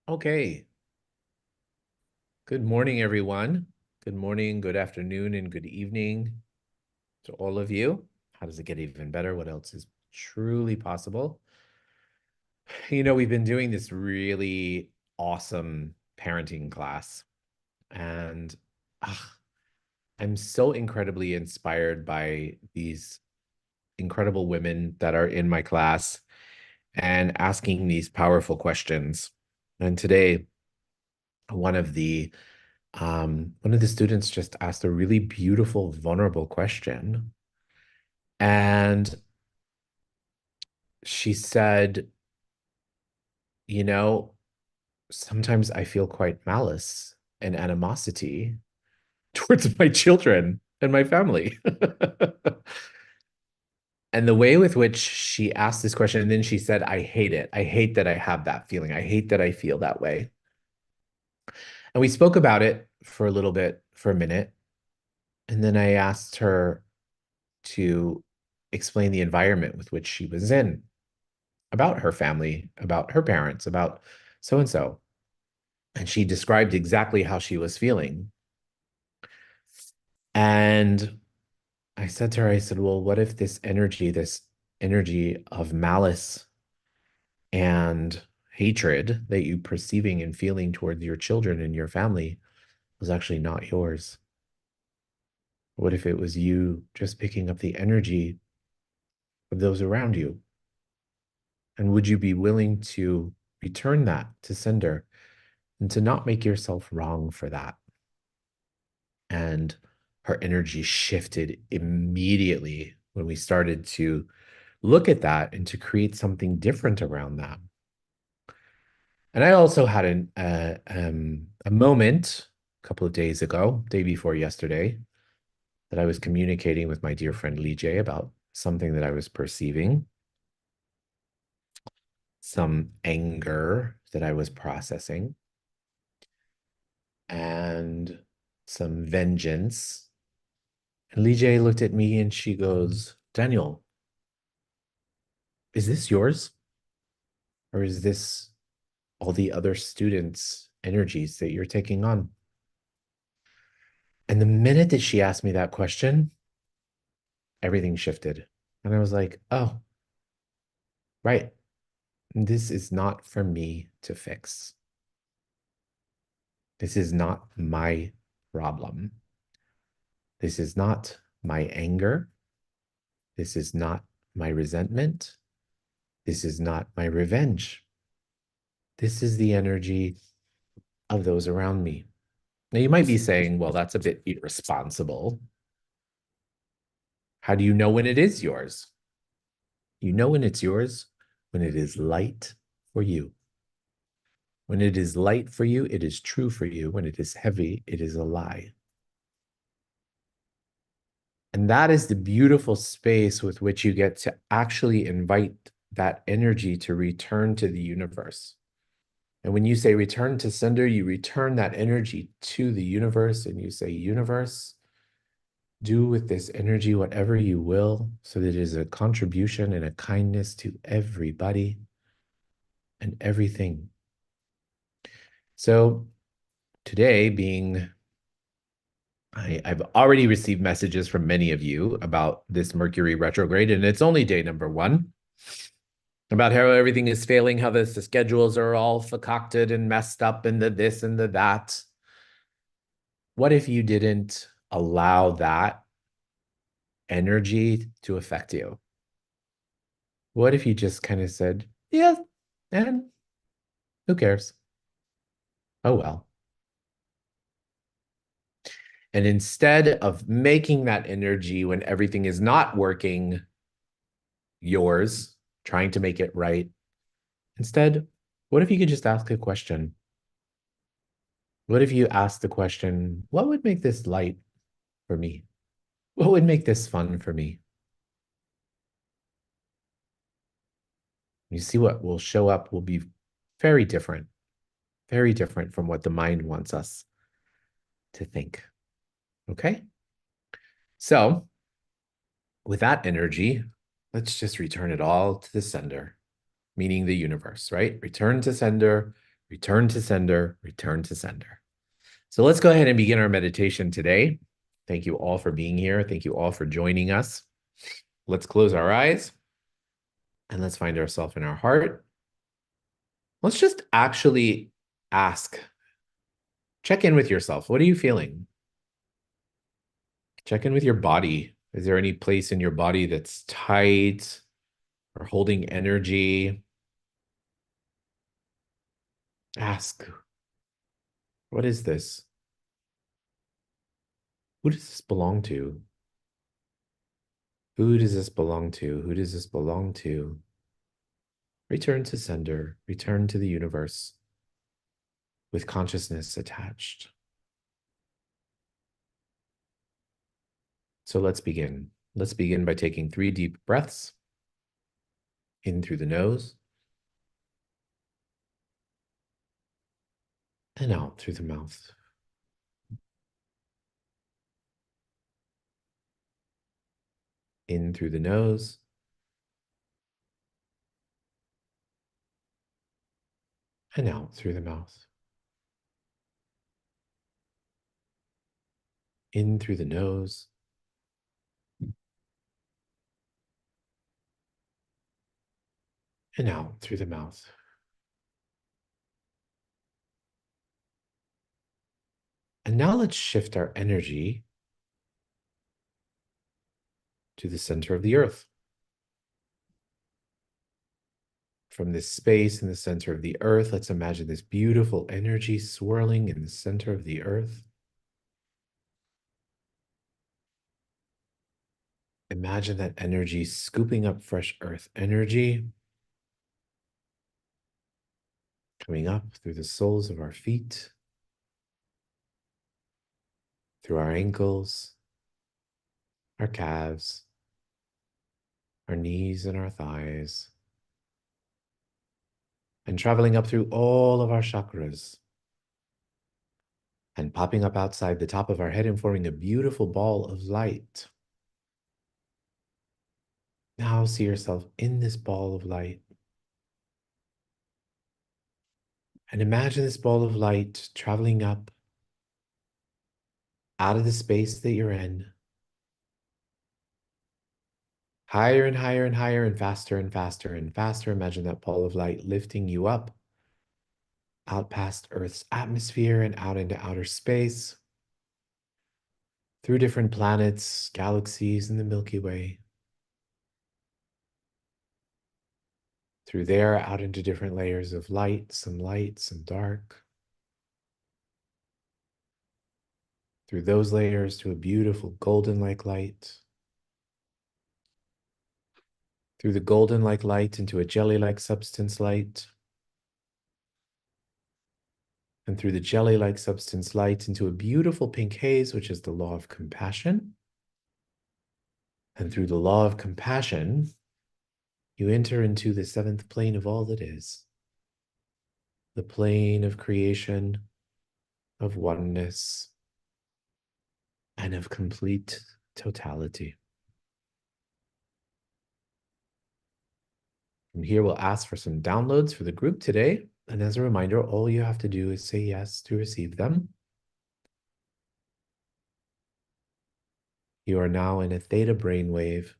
Okay. Good morning, everyone. Good morning, good afternoon, and good evening to all of you. How does it get even better? What else is truly possible? We've been doing this really awesome parenting class, and ah, I'm so incredibly inspired by these incredible women that are in my class and asking these powerful questions. And today, one of the one of the students just asked a really beautiful, vulnerable question. And she said, you know, sometimes I feel quite malice and animosity towards my children and my family. And the way with which she asked this question, and then she said, I hate it. I hate that I have that feeling. I hate that I feel that way. And we spoke about it for a little bit, for a minute. And then I asked her to explain the environment with which she was in, about her family, about her parents, about so and so. And she described exactly how she was feeling. And I said to her, I said, well, what if this energy of malice and hatred that you perceiving and feeling towards your children and your family was actually not yours? What if it was you just picking up the energy of those around you? And would you be willing to return that to sender and to not make yourself wrong for that? And her energy shifted immediately when we started to look at that and to create something different around that. And I also had a moment a couple of days ago, day before yesterday, that I was communicating with my dear friend Lee J about something that I was perceiving, some anger that I was processing, and some vengeance. And Lee J looked at me and she goes, Daniel, is this yours? Or is this all the other students' energies that you're taking on? And the minute that she asked me that question, everything shifted. And I was like, oh, right. This is not for me to fix. This is not my problem. This is not my anger. This is not my resentment. This is not my revenge. This is the energy of those around me. Now, you might be saying, well, that's a bit irresponsible. How do you know when it is yours? You know when it's yours when it is light for you. When it is light for you, it is true for you. When it is heavy, it is a lie. And that is the beautiful space with which you get to actually invite that energy to return to the universe. And when you say return to sender, you return that energy to the universe and you say, universe, do with this energy whatever you will, so that it is a contribution and a kindness to everybody and everything. So today, I've already received messages from many of you about this Mercury retrograde, and it's only day number one, about how everything is failing, how the schedules are all concocted and messed up, and the this and the that. What if you didn't allow that energy to affect you? What if you just kind of said, yeah, and who cares? Oh, well. And instead of making that energy when everything is not working yours, trying to make it right, instead, what if you could just ask a question? What if you ask the question, what would make this light for me? What would make this fun for me? You see what will show up will be very very different from what the mind wants us to think. Okay? So, with that energy, let's just return it all to the sender, meaning the universe, right? Return to sender, Return to sender, return to sender. So let's go ahead and begin our meditation today. Thank you all for being here. Thank you all for joining us. Let's close our eyes and let's find ourselves in our heart. Let's just actually ask, check in with yourself. What are you feeling? Check in with your body. Is there any place in your body that's tight or holding energy? Ask, what is this? Who does this belong to? Who does this belong to? Who does this belong to? Return to sender, return to the universe with consciousness attached. So let's begin. Let's begin by taking 3 deep breaths in through the nose and out through the mouth. In through the nose and out through the mouth. In through the nose and out through the mouth. And now let's shift our energy to the center of the earth. From this space in the center of the earth, let's imagine this beautiful energy swirling in the center of the earth. Imagine that energy scooping up fresh earth energy, coming up through the soles of our feet, through our ankles, our calves, our knees, and our thighs, and traveling up through all of our chakras, and popping up outside the top of our head and forming a beautiful ball of light. Now see yourself in this ball of light. And imagine this ball of light traveling up out of the space that you're in, higher and higher and higher and faster and faster and faster. Imagine that ball of light lifting you up, out past Earth's atmosphere and out into outer space, through different planets, galaxies in the Milky Way, through there out into different layers of light, some dark, through those layers to a beautiful golden-like light, through the golden-like light into a jelly-like substance light, and through the jelly-like substance light into a beautiful pink haze, which is the law of compassion. And through the law of compassion, you enter into the 7th plane of all that is, the plane of creation, of oneness, and of complete totality. From here, we'll ask for some downloads for the group today. And as a reminder, all you have to do is say yes to receive them. You are now in a theta brainwave.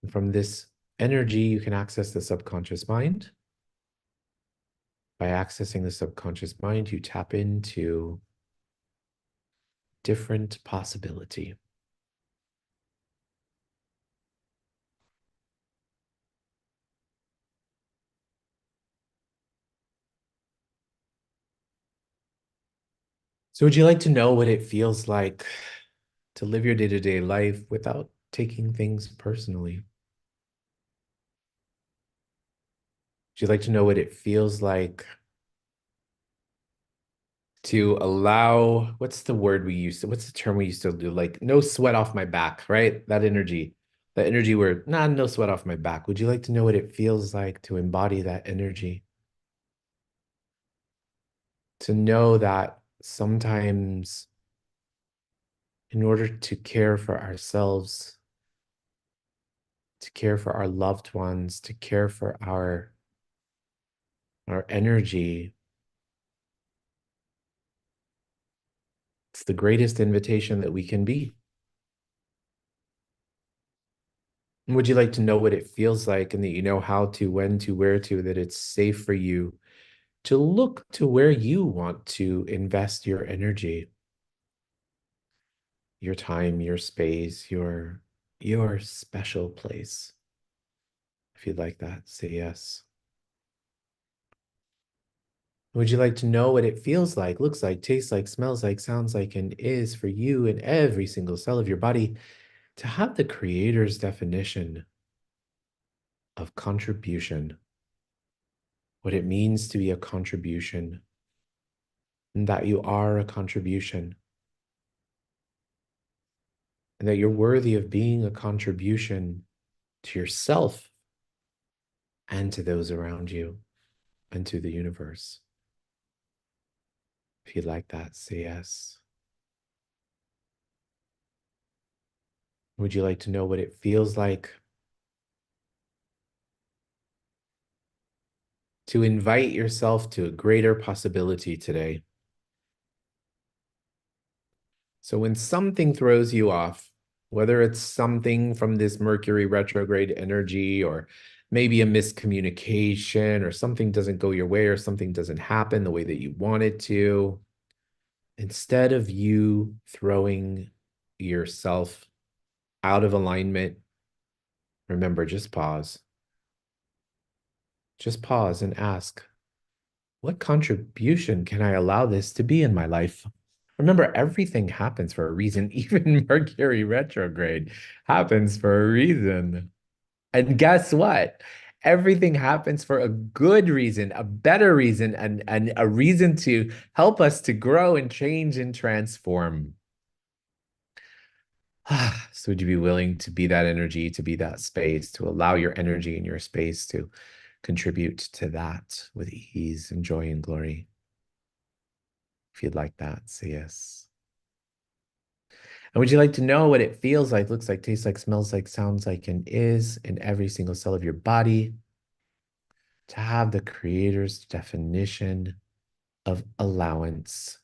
And from this energy, you can access the subconscious mind. By accessing the subconscious mind, you tap into different possibility. So would you like to know what it feels like to live your day-to-day life without taking things personally? Would you like to know what it feels like to allow, what's the word we used to, what's the term we used to do? Like, no sweat off my back, right? That energy where, nah, no sweat off my back. Would you like to know what it feels like to embody that energy? To know that sometimes in order to care for ourselves, to care for our loved ones, to care for our our energy. It's the greatest invitation that we can be. Would you like to know what it feels like and that you know how to, when to, where to, that it's safe for you to look to where you want to invest your energy, your time, your space, your special place? If you'd like that, say yes. Would you like to know what it feels like, looks like, tastes like, smells like, sounds like, and is for you in every single cell of your body to have the creator's definition of contribution, what it means to be a contribution, and that you are a contribution, and that you're worthy of being a contribution to yourself and to those around you and to the universe? If you'd like that, say yes. Would you like to know what it feels like to invite yourself to a greater possibility today? So when something throws you off, whether it's something from this Mercury retrograde energy or maybe a miscommunication or something doesn't go your way or something doesn't happen the way that you want it to, instead of you throwing yourself out of alignment, remember, just pause. Just pause and ask, what contribution can I allow this to be in my life? Remember, everything happens for a reason. Even Mercury retrograde happens for a reason. And guess what? Everything happens for a good reason, a better reason, and a reason to help us to grow and change and transform. So would you be willing to be that energy, to be that space, to allow your energy and your space to contribute to that with ease and joy and glory? If you'd like that, say yes. And would you like to know what it feels like, looks like, tastes like, smells like, sounds like, and is in every single cell of your body to have the creator's definition of allowance?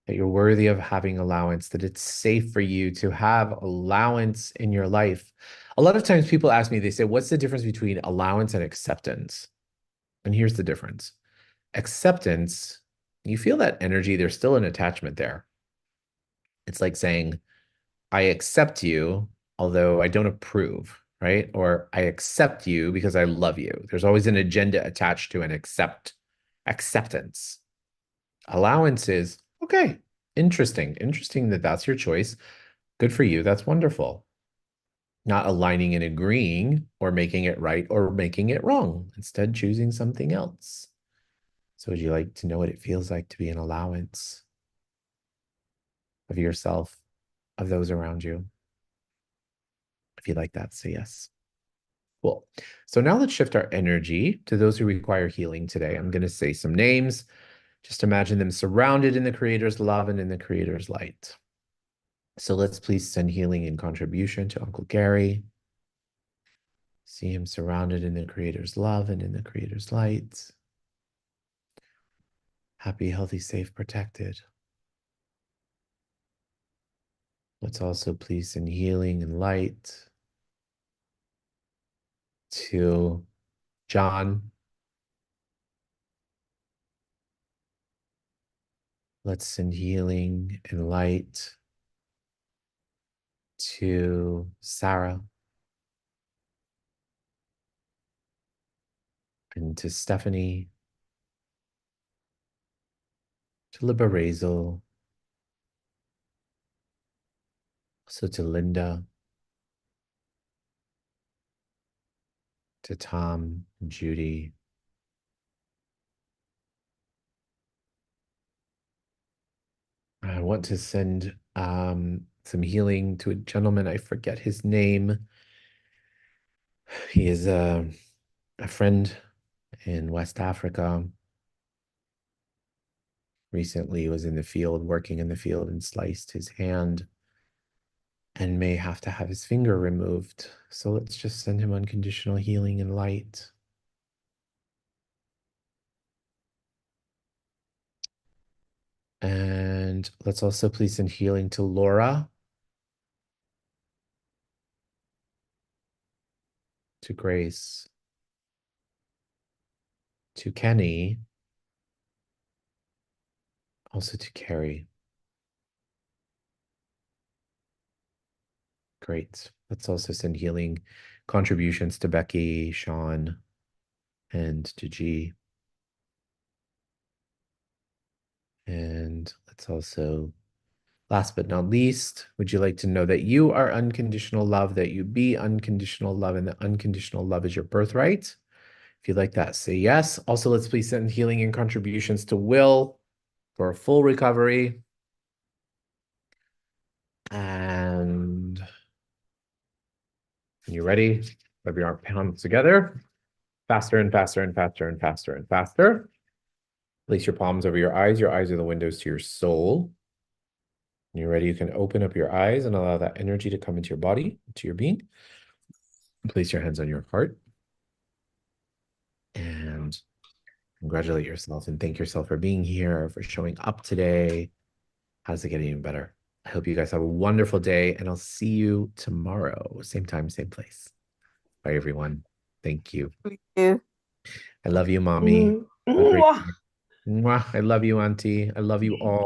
That you're worthy of having allowance, that it's safe for you to have allowance in your life. A lot of times people ask me, they say, what's the difference between allowance and acceptance? And here's the difference. Acceptance, you feel that energy, there's still an attachment there. It's like saying, I accept you, although I don't approve, right? Or I accept you because I love you. There's always an agenda attached to an acceptance. Allowance is, okay, interesting. Interesting that that's your choice. Good for you. That's wonderful. Not aligning and agreeing or making it right or making it wrong. Instead, choosing something else. So would you like to know what it feels like to be an allowance of yourself, of those around you? If you like that, say yes. Cool. So now let's shift our energy to those who require healing today. I'm going to say some names. Just imagine them surrounded in the Creator's love and in the Creator's light. So let's please send healing and contribution to Uncle Gary. See him surrounded in the Creator's love and in the Creator's light. Happy, healthy, safe, protected. Let's also please send healing and light to John. Let's send healing and light to Sarah and to Stephanie, to Liberazel, also to Linda, to Tom, Judy. I want to send some healing to a gentleman. I forget his name. He is a friend in West Africa. Recently was in the field, working in the field, and sliced his hand and may have to have his finger removed. So let's just send him unconditional healing and light. And let's also please send healing to Laura, to Grace, to Kenny, also to Carrie. Great. Let's also send healing contributions to Becky, Sean, and to G. And let's also, last but not least, would you like to know that you are unconditional love, that you be unconditional love, and that unconditional love is your birthright? If you'd like that, say yes. Also, let's please send healing and contributions to Will for a full recovery. And when you're ready, rub your palms together. Faster and faster and faster and faster and faster. Place your palms over your eyes. Your eyes are the windows to your soul. When you're ready, you can open up your eyes and allow that energy to come into your body, to your being. Place your hands on your heart and congratulate yourself and thank yourself for being here, for showing up today. How's it getting even better? I hope you guys have a wonderful day and I'll see you tomorrow. Same time, same place. Bye, everyone. Thank you. Thank you. I love you, mommy. Mm. Have a great Mwah. day. Mwah. I love you, auntie. I love you all.